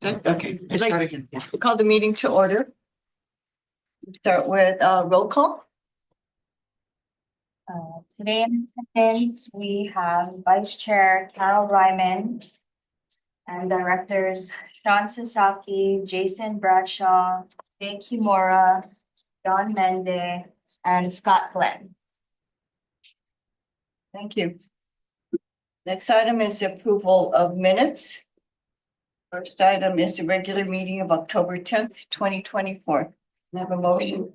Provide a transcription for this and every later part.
Okay, I'd like to call the meeting to order. Start with roll call. Today in attendance, we have Vice Chair Carol Ryman and Directors Sean Sasaki, Jason Bradshaw, Jay Kimura, John Mende, and Scott Glenn. Thank you. Next item is the approval of minutes. First item is the regular meeting of October 10th, 2024. Have a motion.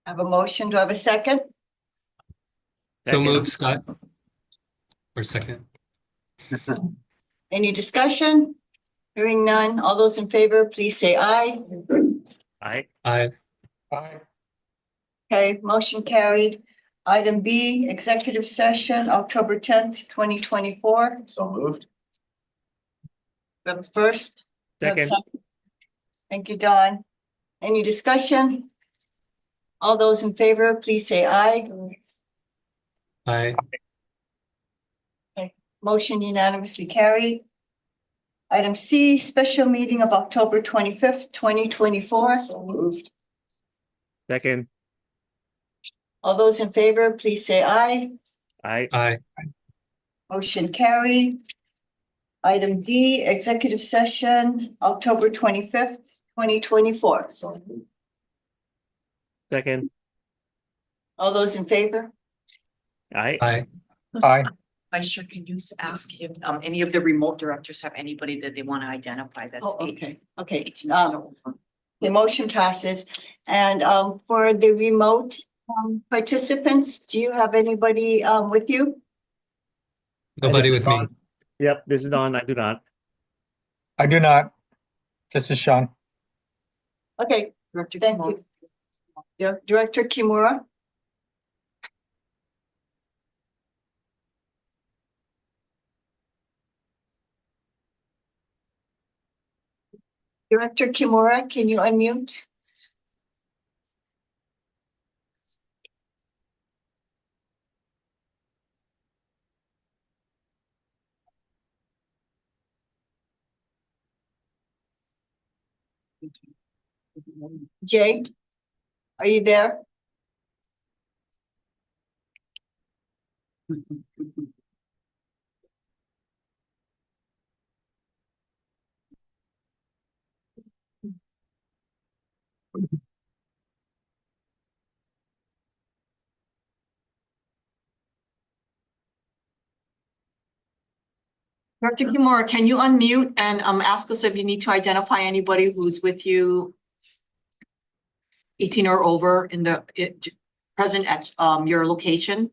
Have a motion. Do I have a second? So move, Scott. Or second. Any discussion? Hearing none. All those in favor, please say aye. Aye. Aye. Okay, motion carried. Item B, executive session, October 10th, 2024. So moved. First. Second. Thank you, Don. Any discussion? All those in favor, please say aye. Aye. Motion unanimously carried. Item C, special meeting of October 25th, 2024. So moved. Second. All those in favor, please say aye. Aye. Aye. Motion carried. Item D, executive session, October 25th, 2024. So moved. Second. All those in favor? Aye. Aye. Aye. Vice Chair, can you ask if any of the remote directors have anybody that they want to identify that's Okay. The motion passes. And for the remote participants, do you have anybody with you? Nobody with me. Yep, this is Don. I do not. I do not. This is Sean. Okay, Director thank Kimura? you. Yeah, Director Kimura. Director Kimura, can you unmute? Jay, are you there? Director Kimura, can you unmute and ask us if you need to identify anybody who's with you 18 or over in the present at your location?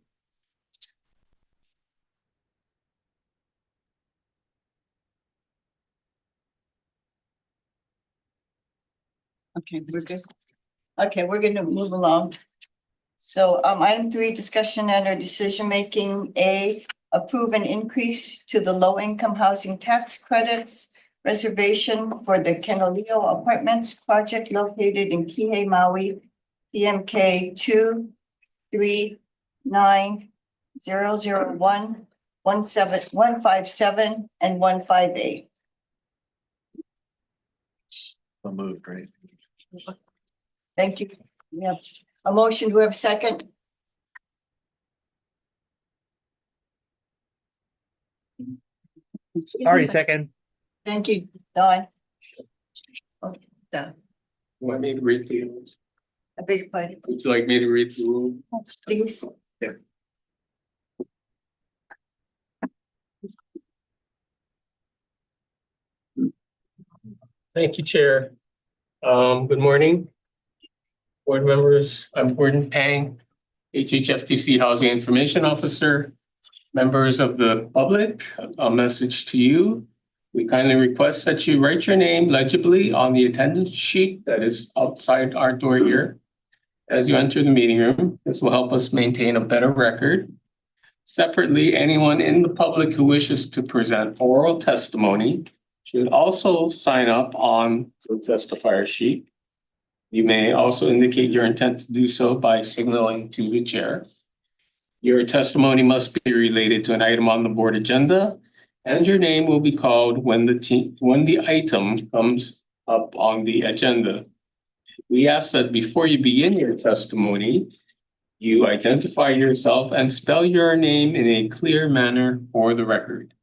Okay, we're good. Okay, we're gonna move along. So item 3, discussion and or decision making. A, approve an increase to the low income housing tax credits reservation for the Kenoleo Apartments project located in Kihei, Maui, PMK 23900117157 and 158. So moved, right? Thank you. We have a motion. Do we have a second? Sorry, second. Thank you, Don. Okay, Don. Want me to read the rules? I beg your pardon. Would you like me to read the rule? Please. Thank you, Chair. Good morning. Board members, I'm Gordon Pang, HHFDC Housing Information Officer. Members of the public, a message to you. We kindly request that you write your name legibly on the attendance sheet that is outside our door here as you enter the meeting room. This will help us maintain a better record. Separately, anyone in the public who wishes to present oral testimony should also sign up on the testifier sheet. You may also indicate your intent to do so by signaling to the chair. Your testimony must be related to an item on the board agenda and your name will be called when the item comes up on the agenda. We ask that before you begin your testimony, you identify yourself and spell your name in a clear manner for the record.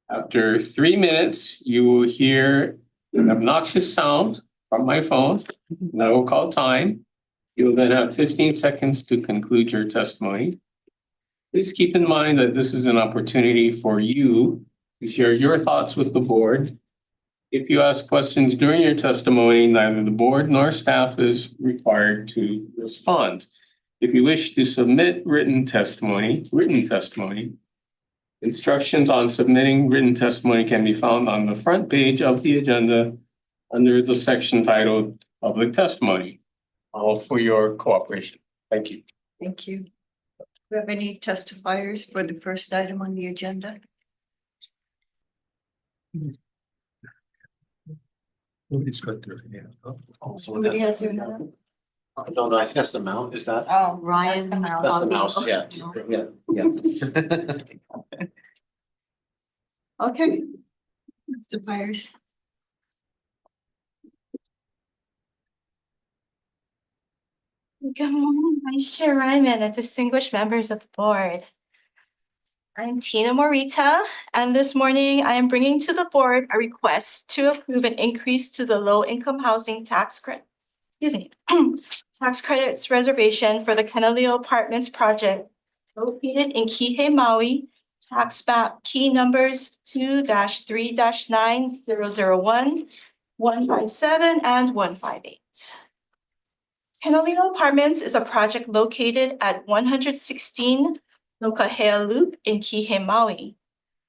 After 3 minutes, you will hear an obnoxious sound from my phone, and I will call time. You will then have 15 seconds to conclude your testimony. Please keep in mind that this is an opportunity for you to share your thoughts with the board. If you ask questions during your testimony, neither the board nor staff is required to respond. If you wish to submit written testimony, instructions on submitting written testimony can be found on the front page of the agenda under the section titled Public Testimony. All for your cooperation. Thank you. Thank you. Do we have any testifiers for the first item on the agenda? Nobody's got their hand up. Somebody has their hand up? No, I think that's the mount, is that? Oh, Ryan. That's the mouse, yeah, yeah. Okay. Testifiers. Good morning, Vice Chair Ryman and distinguished members of the board. I'm Tina Morita, and this morning I am bringing to the board a request to approve an increase to the low-income housing tax credit, tax credits reservation for the Canaleo Apartments project located in Kihei, Maui, tax map key numbers 2-3-9001, 157, and 158. Canaleo Apartments is a project located at 116 Nokahea Loop in Kihei, Maui.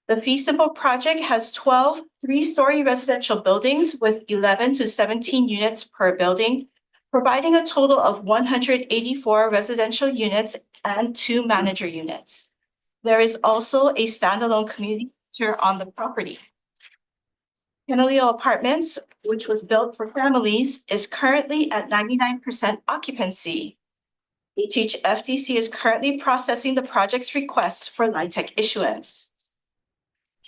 The feasible project has 12 three-story residential buildings with 11 to 17 units per building, providing a total of 184 residential units and 2 manager units. There is also a standalone community center on the property. Canaleo Apartments, which was built for families, is currently at 99% occupancy. HHFDC is currently processing the project's request for LIHTC issuance.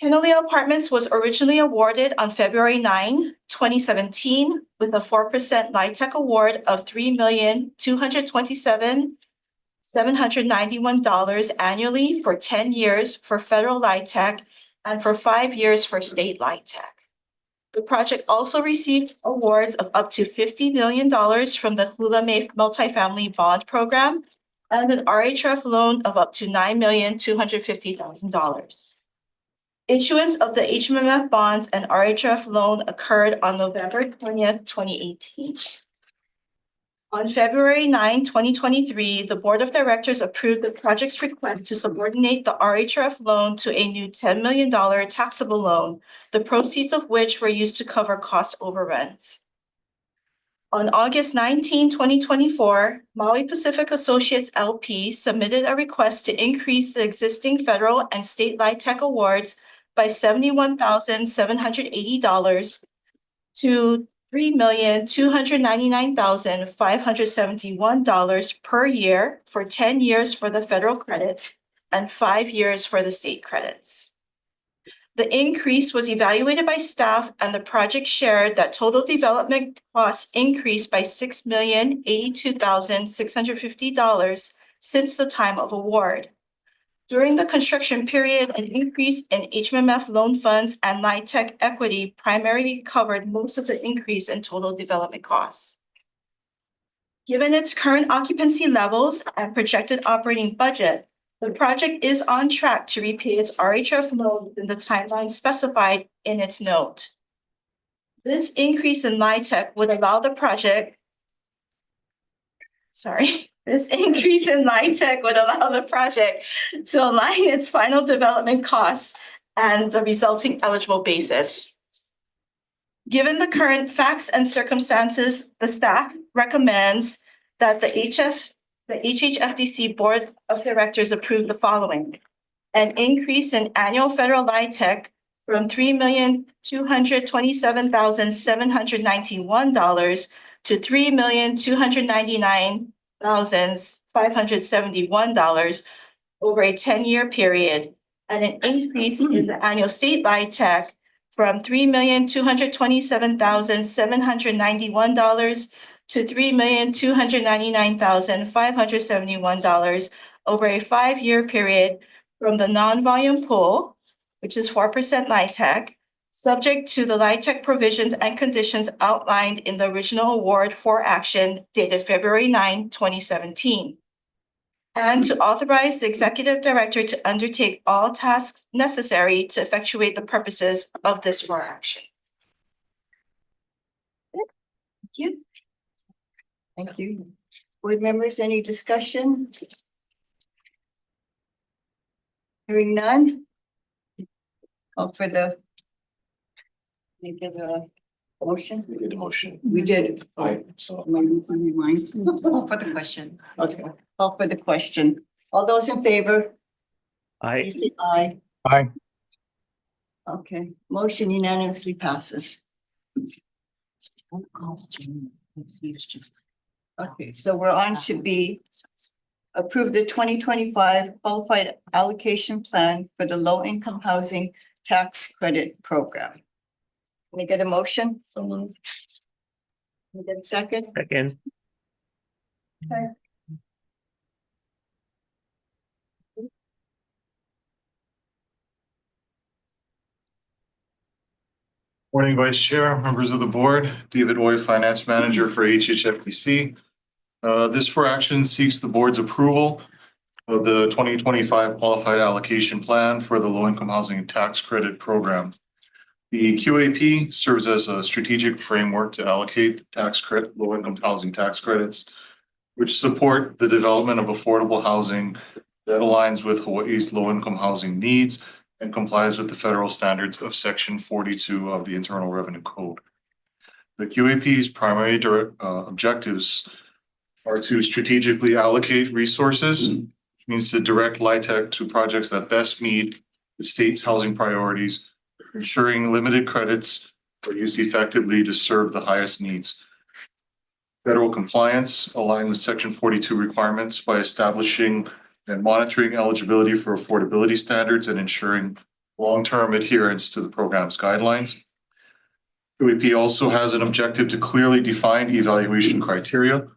Canaleo Apartments was originally awarded on February 9, 2017, with a 4% LIHTC award of $3,227,791 annually for 10 years for federal LIHTC and for 5 years for state LIHTC. The project also received awards of up to $50 million from the Hula May Multifamily Bond Program and an RHF loan of up to $9,250,000. Issuance of the HMMF bonds and RHF loan occurred on November 20th, 2018. On February 9, 2023, the Board of Directors approved the project's request to subordinate the RHF loan to a new $10 million taxable loan, the proceeds of which were used to cover cost overruns. On August 19, 2024, Maui Pacific Associates LP submitted a request to increase the existing federal and state LIHTC awards by $71,780 to $3,299,571 per year for 10 years for the federal credits and 5 years for the state credits. The increase was evaluated by staff, and the project shared that total development costs increased by $6,082,650 since the time of award. During the construction period, an increase in HMMF loan funds and LIHTC equity primarily covered most of the increase in total development costs. Given its current occupancy levels and projected operating budget, the project is on track to repay its RHF loan within the timeline specified in its note. This increase in LIHTC would allow the project, This increase in LIHTC would allow the project to align its final development costs and the resulting eligible basis. Given the current facts and circumstances, the staff recommends that the HHFDC Board of Directors approve the following: an increase in annual federal LIHTC from $3,227,791 to $3,299,571 over a 10-year period, and an increase in the annual state LIHTC from $3,227,791 to $3,299,571 over a 5-year period from the non-volume pool, which is 4% LIHTC, subject to the LIHTC provisions and conditions outlined in the original award for action dated February 9, 2017. And to authorize the executive director to undertake all tasks necessary to effectuate the purposes of this for action. Thank you. Thank you. Board members, any discussion? Hearing none? Call for the. Can you give a motion? We did a motion. We did. Aye, so. Am I losing my mind? For the question. Okay, call for the question. All those in favor? I, Please say aye. Aye. Okay, motion unanimously passes. Okay, so we're on to B. Approve the 2025 qualified allocation plan for the low income housing tax credit program. Can I get a motion? Can I get a second? second, Morning, Vice Chair, members of the board, David Oy, Finance Manager for HHFDC. This for action seeks the board's approval of the 2025 Qualified Allocation Plan for the Low Income Housing Tax Credit Program. The QAP serves as a strategic framework to allocate low income housing tax credits, which support the development of affordable housing that aligns with Hawaii's low income housing needs and complies with the federal standards of Section 42 of the Internal Revenue Code. The QAP's primary objectives are to strategically allocate resources, which means to direct LIHTC to projects that best meet the state's housing priorities, ensuring limited credits are used effectively to serve the highest needs. Federal compliance align with Section 42 requirements by establishing and monitoring eligibility for affordability standards and ensuring long-term adherence to the program's guidelines. QAP also has an objective to clearly define evaluation criteria,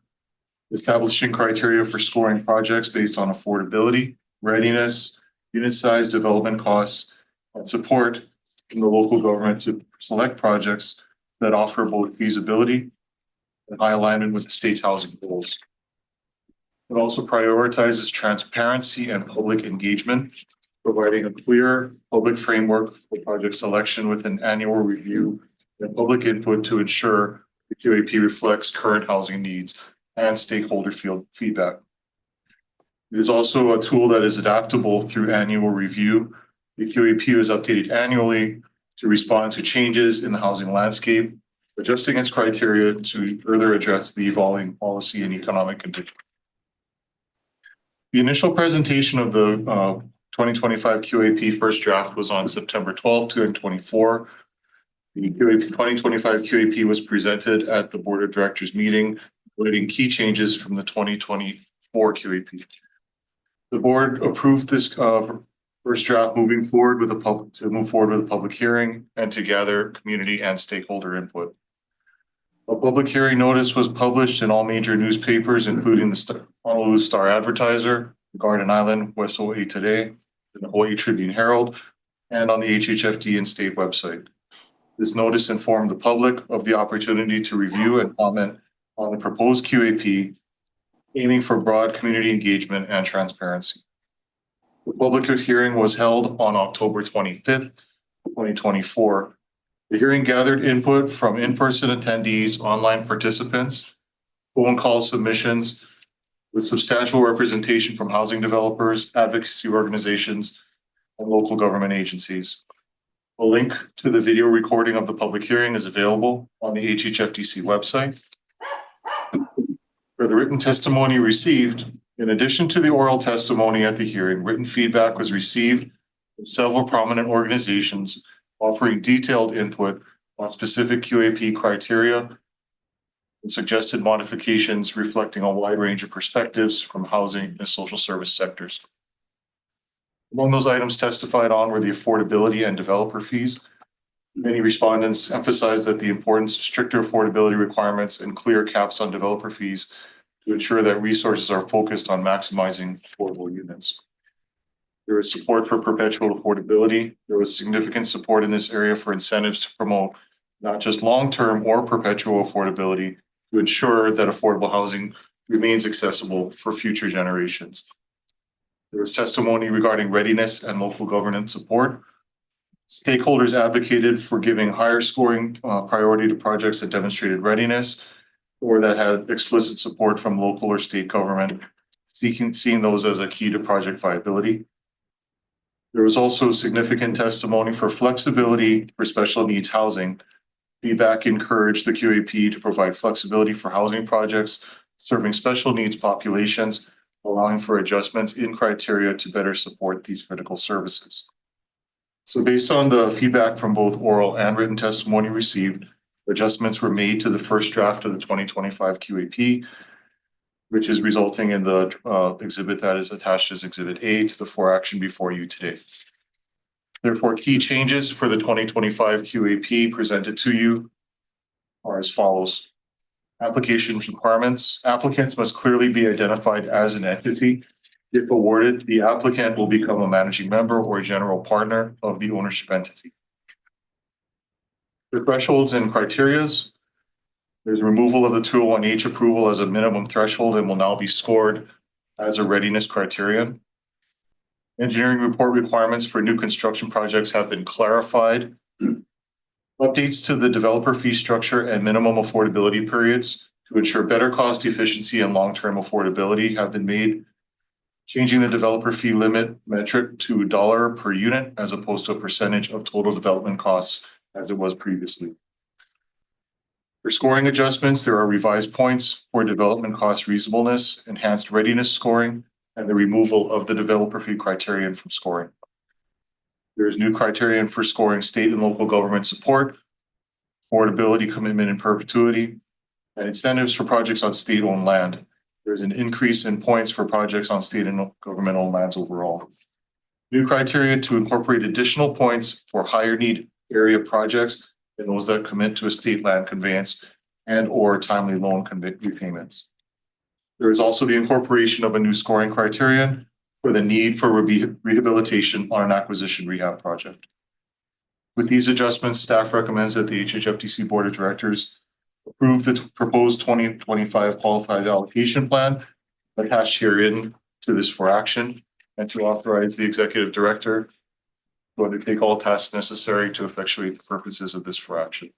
establishing criteria for scoring projects based on affordability, readiness, unit size, development costs, and support in the local government to select projects that offer both feasibility and high alignment with the state's housing goals. It also prioritizes transparency and public engagement, providing a clear public framework for project selection with an annual review and public input to ensure the QAP reflects current housing needs and stakeholder feedback. It is also a tool that is adaptable through annual review. The QAP is updated annually to respond to changes in the housing landscape, adjusting its criteria to further address the evolving policy and economic conditions. The initial presentation of the 2025 QAP first draft was on September 12th, 2024. The 2025 QAP was presented at the Board of Directors meeting, including key changes from the 2024 QAP. The board approved this first draft moving forward with a public hearing and to gather community and stakeholder input. A public hearing notice was published in all major newspapers, including the Honolulu Star Advertiser, Garden Island, West Hawaii Today, the Hawaii Tribune Herald, and on the HHFD and state website. This notice informed the public of the opportunity to review and comment on the proposed QAP, aiming for broad community engagement and transparency. The public hearing was held on October 25th, 2024. The hearing gathered input from in-person attendees, online participants, phone call submissions, with substantial representation from housing developers, advocacy organizations, and local government agencies. A link to the video recording of the public hearing is available on the HHFDC website. For the written testimony received, in addition to the oral testimony at the hearing, written feedback was received from several prominent organizations offering detailed input on specific QAP criteria and suggested modifications reflecting a wide range of perspectives from housing and social service sectors. Among those items testified on were the affordability and developer fees. Many respondents emphasized that the importance of stricter affordability requirements and clear caps on developer fees to ensure that resources are focused on maximizing affordable units. There was support for perpetual affordability. There was significant support in this area for incentives to promote not just long-term or perpetual affordability to ensure that affordable housing remains accessible for future generations. There was testimony regarding readiness and local governance support. Stakeholders advocated for giving higher scoring priority to projects that demonstrated readiness or that had explicit support from local or state government, seeing those as a key to project viability. There was also significant testimony for flexibility for special needs housing. Feedback encouraged the QAP to provide flexibility for housing projects serving special needs populations, allowing for adjustments in criteria to better support these critical services. So based on the feedback from both oral and written testimony received, adjustments were made to the first draft of the 2025 QAP, which is resulting in the exhibit that is attached as Exhibit A to the for action before you today. Therefore, key changes for the 2025 QAP presented to you are as follows. Application requirements. Applicants must clearly be identified as an entity. If awarded, the applicant will become a managing member or general partner of the ownership entity. The thresholds and criterias. There's removal of the 201H approval as a minimum threshold and will now be scored as a readiness criterion. Engineering report requirements for new construction projects have been clarified. Updates to the developer fee structure and minimum affordability periods to ensure better cost efficiency and long-term affordability have been made. Changing the developer fee limit metric to $1 per unit as opposed to a percentage of total development costs as it was previously. For scoring adjustments, there are revised points for development cost reasonableness, enhanced readiness scoring, and the removal of the developer fee criterion from scoring. There is new criterion for scoring state and local government support, affordability commitment in perpetuity, and incentives for projects on state-owned land. There's an increase in points for projects on state and government-owned lands overall. New criteria to incorporate additional points for higher need area projects and those that commit to a state land conveyance and or timely loan repayments. There is also the incorporation of a new scoring criterion for the need for rehabilitation on an acquisition rehab project. With these adjustments, staff recommends that the HHFDC Board of Directors approve the proposed 2025 qualified allocation plan attached herein to this for action and to authorize the executive director to undertake all tasks necessary to effectuate the purposes of this for action.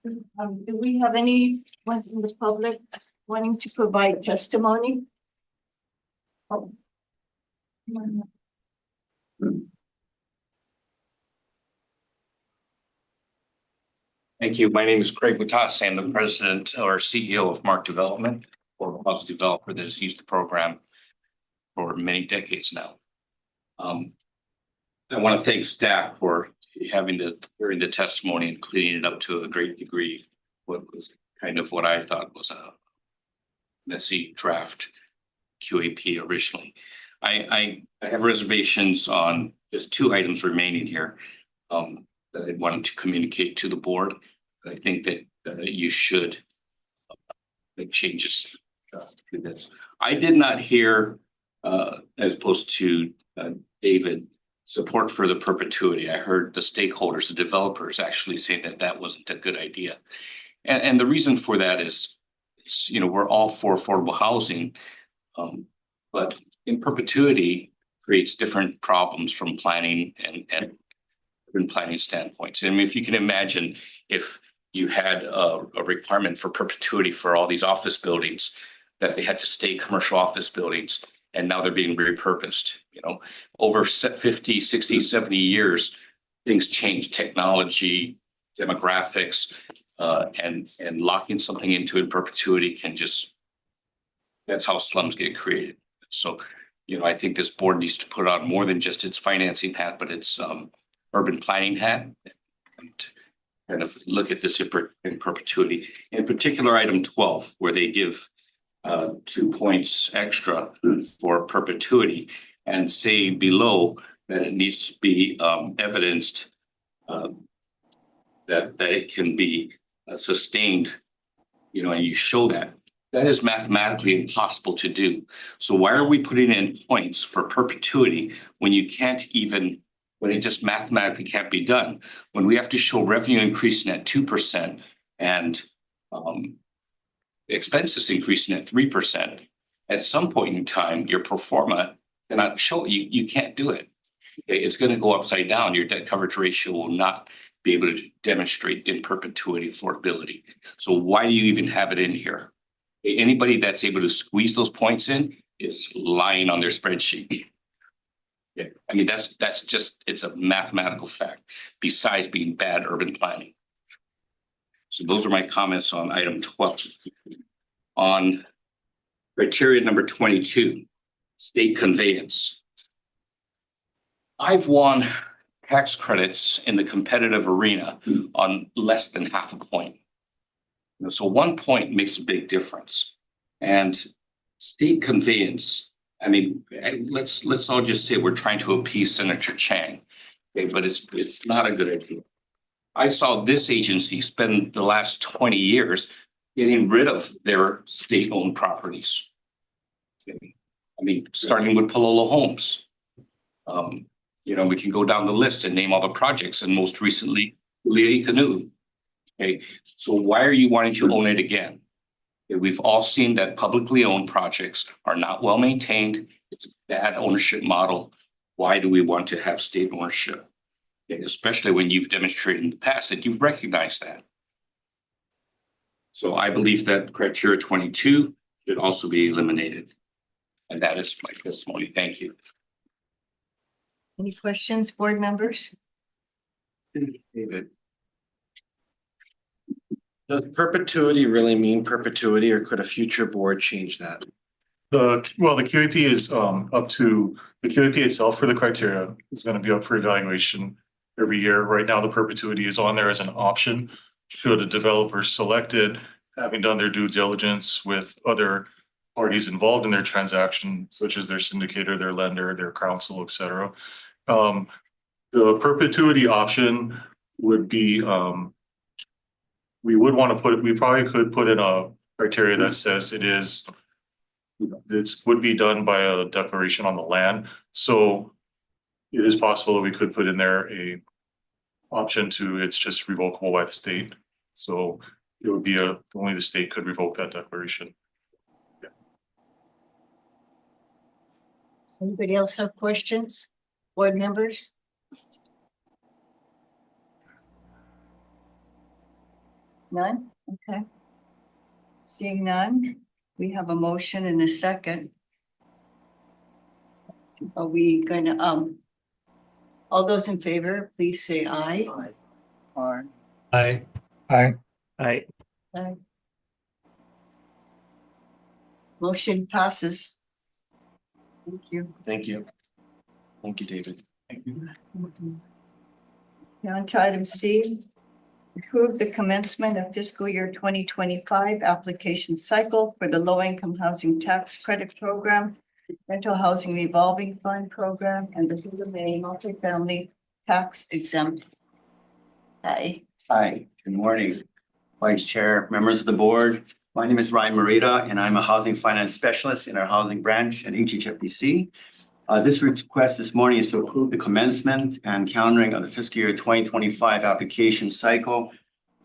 Do we have anyone from the public wanting to provide testimony? Oh. Thank you. My name is Craig Mutasi. I'm the president or CEO of Mark Development, or a house developer that has used the program for many decades now. I want to thank staff for hearing the testimony and cleaning it up to a great degree. What was kind of what I thought was a messy draft QAP originally. I have reservations on just two items remaining here that I wanted to communicate to the board. I think that you should make changes to this. I did not hear, as opposed to David, support for the perpetuity. I heard the stakeholders, the developers actually say that that wasn't a good idea. And the reason for that is, you know, we're all for affordable housing, but in perpetuity creates different problems from planning and planning standpoints. I mean, if you can imagine if you had a requirement for perpetuity for all these office buildings, that they had to stay commercial office buildings, and now they're being repurposed, you know, over 50, 60, 70 years, things change, technology, demographics, and locking something into in perpetuity can just, that's how slums get created. So, you know, I think this board needs to put on more than just its financing hat, but its urban planning hat, and kind of look at this in perpetuity. In particular, item 12, where they give 2 points extra for perpetuity and say below that it needs to be evidenced that it can be sustained, you know, and you show that. That is mathematically impossible to do. So why are we putting in points for perpetuity when you can't even, when it just mathematically can't be done? When we have to show revenue increasing at 2% and expenses increasing at 3%, at some point in time, your pro forma cannot show it. You can't do it. Okay, it's going to go upside down. Your debt coverage ratio will not be able to demonstrate in perpetuity affordability. So why do you even have it in here? Anybody that's able to squeeze those points in is lying on their spreadsheet. Yeah, I mean, that's just, it's a mathematical fact besides being bad urban planning. So those are my comments on item 12. On criteria number 22, state conveyance. I've won tax credits in the competitive arena on less than half a point. So 1 point makes a big difference. And state conveyance, I mean, let's all just say we're trying to appease Senator Chang, okay, but it's not a good idea. I saw this agency spend the last 20 years getting rid of their state-owned properties. Okay. I mean, starting with Palolo Homes. You know, we can go down the list and name all the projects, and most recently, Leah Canoe. Okay, so why are you wanting to own it again? Okay, we've all seen that publicly owned projects are not well maintained. It's a bad ownership model. Why do we want to have state ownership? Okay, especially when you've demonstrated in the past that you've recognized that. So I believe that criteria 22 should also be eliminated. And that is my testimony. Thank you. Any questions, board members? David. Does perpetuity really mean perpetuity, or could a future board change that? The QAP is up to, the QAP itself for the criteria is going to be up for evaluation every year. Right now, the perpetuity is on there as an option. Should a developer select it, having done their due diligence with other parties involved in their transaction, such as their syndicator, their lender, their counsel, et cetera. The perpetuity option would be, we would want to put it, we probably could put in a criteria that says it is, this would be done by a declaration on the land. So it is possible that we could put in there a option to, it's just revocable by the state. So it would be only the state could revoke that declaration. Yeah. Anybody else have questions? Board members? None? Okay. Seeing none, we have a motion and a second. Are we gonna, all those in favor, please say aye. Or Aye. Aye. Aye. aye. Motion passes. Thank you. Thank you. Thank you, David. Thank you. Now on to item C. Approve the commencement of fiscal year 2025 application cycle for the low-income housing tax credit program, rental housing revolving fund program, and the Hula Bay multifamily tax exempt. Aye. Hi, good morning, Vice Chair, members of the board. My name is Ryan Morita, and I'm a housing finance specialist in our housing branch at HHFDC. This request this morning is to approve the commencement and countering of the fiscal year 2025 application cycle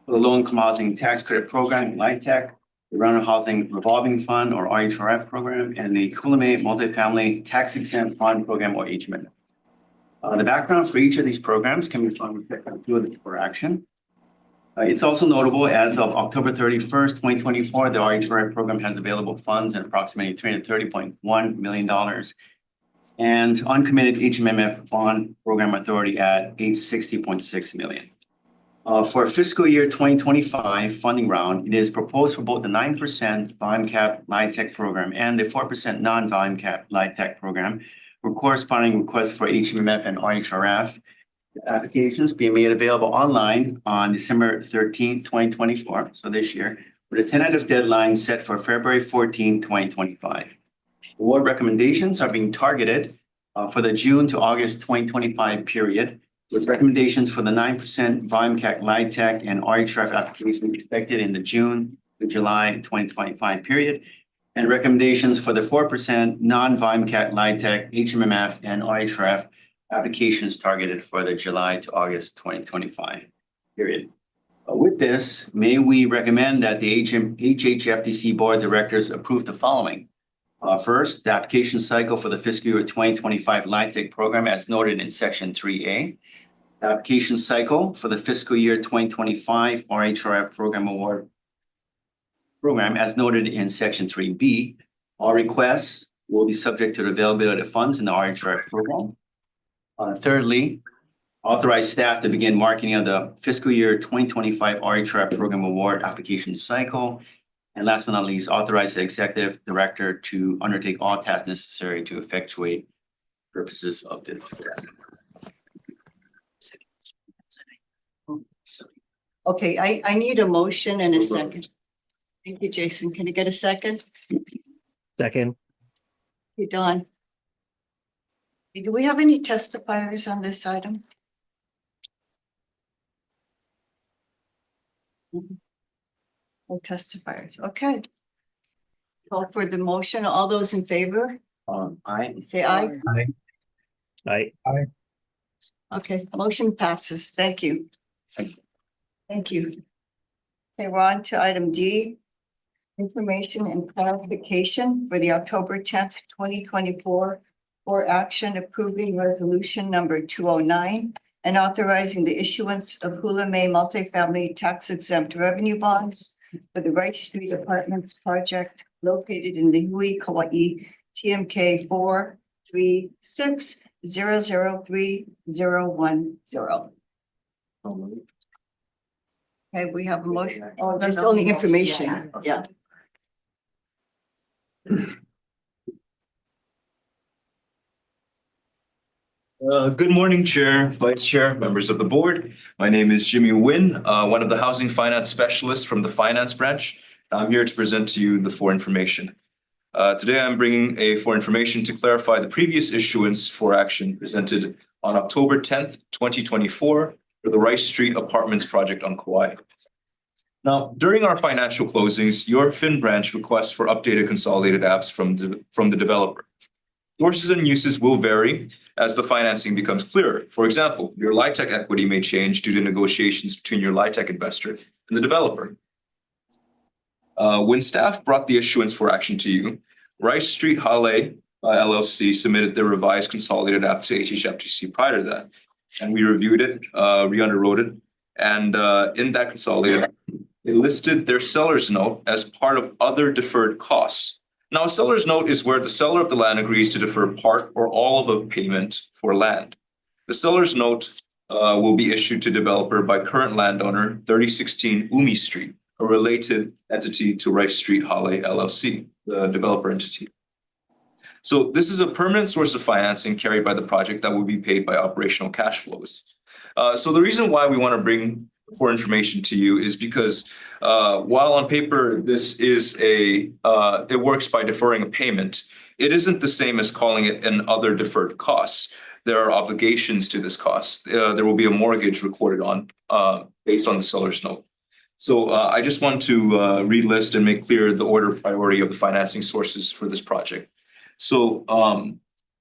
for the low-income housing tax credit program, LIHTC, the rental housing revolving fund or RHRF program, and the Hula Bay multifamily tax exempt fund program or HMIT. The background for each of these programs can be found for action. It's also notable as of October 31st, 2024, the RHRF program has available funds at approximately $330.1 million and uncommitted HMMF bond program authority at $860.6 million. For fiscal year 2025 funding round, it is proposed for both the 9% volume cap LIHTC program and the 4% non-volume cap LIHTC program, with corresponding requests for HMMF and RHRF applications being made available online on December 13th, 2024, so this year, with a tentative deadline set for February 14, 2025. Award recommendations are being targeted for the June to August 2025 period, with recommendations for the 9% VIMCAC LIHTC and RHRF application expected in the June to July 2025 period, and recommendations for the 4% non-VIMCAC LIHTC, HMMF, and RHRF applications targeted for the July to August 2025 period. With this, may we recommend that the HHFDC Board of Directors approve the following. First, the application cycle for the fiscal year 2025 LIHTC program as noted in section 3A. The application cycle for the fiscal year 2025 RHRF program award program as noted in section 3B. All requests will be subject to the availability of funds in the RHRF program. Thirdly, authorize staff to begin marketing of the fiscal year 2025 RHRF program award application cycle. And last but not least, authorize the executive director to undertake all tasks necessary to effectuate purposes of this. Okay, I need a motion and a second. Thank you, Jason. Can you get a second? Second. Hey, Don. Do we have any testifiers on this item? No testifiers. Okay. Call for the motion. All those in favor, Aye. say aye. Aye. Okay, motion passes. Thank you. Thank you. Okay, we're on to item D. Information and clarification for the October 10th, 2024 for action approving resolution number 209 and authorizing the issuance of Hula May multifamily tax exempt revenue bonds for the Wright Street Apartments project located in Lihue, Kauai, TMK 436003010. Okay, we have a motion. Oh, that's only information. Yeah. Good morning, Chair, Vice Chair, members of the board. My name is Jimmy Nguyen, one of the housing finance specialists from the finance branch. I'm here to present to you the for information. Today, I'm bringing for information to clarify the previous issuance for action presented on October 10th, 2024 for the Rice Street Apartments project on Kauai. Now, during our financial closings, your Fin branch requests for updated consolidated apps from the developer. Sources and uses will vary as the financing becomes clearer. For example, your LIHTC equity may change due to negotiations between your LIHTC investor and the developer. When staff brought the issuance for action to you, Rice Street Hale LLC submitted their revised consolidated app to HHFDC prior to that. And we reviewed it, re-underwrote it, and in that consolidated, they listed their seller's note as part of other deferred costs. Now, a seller's note is where the seller of the land agrees to defer part or all of a payment for land. The seller's note will be issued to developer by current landowner 3016 Umi Street, a related entity to Rice Street Hale LLC, the developer entity. So this is a permanent source of financing carried by the project that will be paid by operational cash flows. So the reason why we want to bring for information to you is because while on paper this is it works by deferring a payment, it isn't the same as calling it an other deferred costs. There are obligations to this cost. There will be a mortgage recorded on based on the seller's note. So I just want to relist and make clear the order of priority of the financing sources for this project. So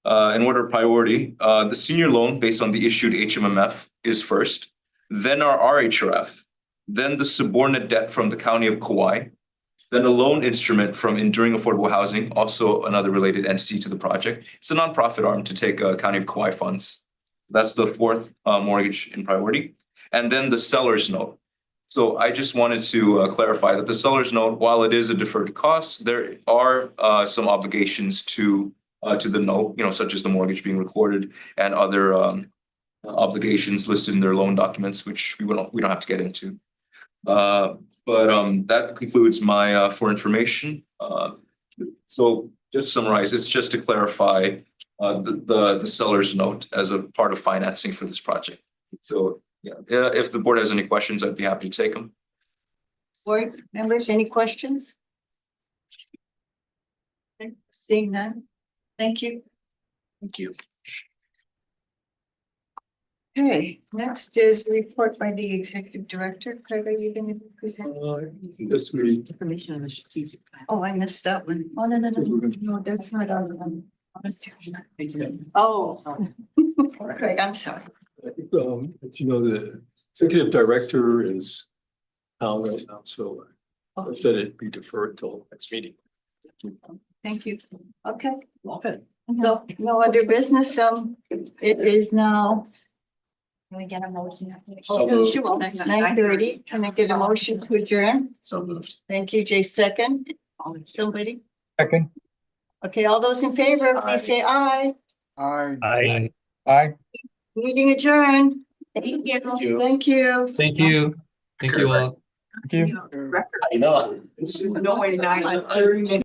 in order of priority, the senior loan based on the issued HMMF is first, then our RHRF, then the subordinate debt from the County of Kauai, then a loan instrument from Enduring Affordable Housing, also another related entity to the project. It's a nonprofit arm to take County of Kauai funds. That's the fourth mortgage in priority. And then the seller's note. So I just wanted to clarify that the seller's note, while it is a deferred cost, there are some obligations to the note, such as the mortgage being recorded and other obligations listed in their loan documents, which we don't have to get into. But that concludes my for information. So just to summarize, it's just to clarify the seller's note as a part of financing for this project. So yeah, if the board has any questions, I'd be happy to take them. Board members, any questions? Okay, seeing none, thank you. Thank you. Okay, next is a report by the executive director. Craig, are you going to present? Yes, we. Information on the strategic plan. Oh, I missed that one. Oh, no, no, that's not on the one. Oh. Craig, I'm sorry. As you know, the executive director is out right now, so I said it'd be deferred till next meeting. Thank you. Okay, Okay. so no other business, it is now Can we get a motion? So moved. 9:30. Can I get a motion to adjourn? So moved. Thank you, Jay, second. Somebody? Second. Okay, all those in favor, please say aye. Aye. Aye. Meeting adjourned. Thank you. Thank you. Thank you. Thank you all. Thank you. I know. No way, 9:30.